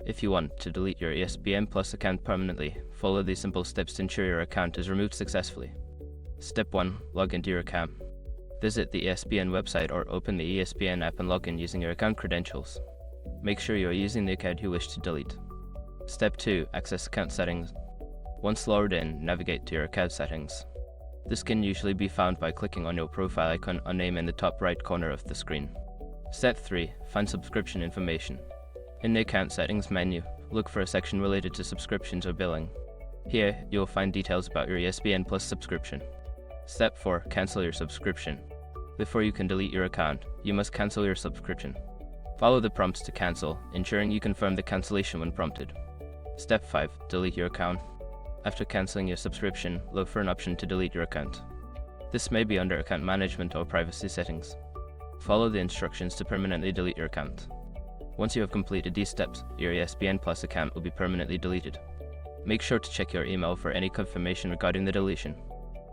If you want to delete your ESPN Plus account permanently, follow these simple steps to ensure your account is removed successfully. Step 1. Log into your account. Visit the ESPN website or open the ESPN app and log in using your account credentials. Make sure you are using the account you wish to delete. Step 2. Access account settings. Once logged in, navigate to your account settings. This can usually be found by clicking on your profile icon or name in the top right corner of the screen. Step 3. Find subscription information. In the account settings menu, look for a section related to subscriptions or billing. Here, you will find details about your ESPN Plus subscription. Step 4. Cancel your subscription. Before you can delete your account, you must cancel your subscription. Follow the prompts to cancel, ensuring you confirm the cancellation when prompted. Step 5. Delete your account. After cancelling your subscription, look for an option to delete your account. This may be under account management or privacy settings. Follow the instructions to permanently delete your account. Once you have completed these steps, your ESPN Plus account will be permanently deleted. Make sure to check your email for any confirmation regarding the deletion.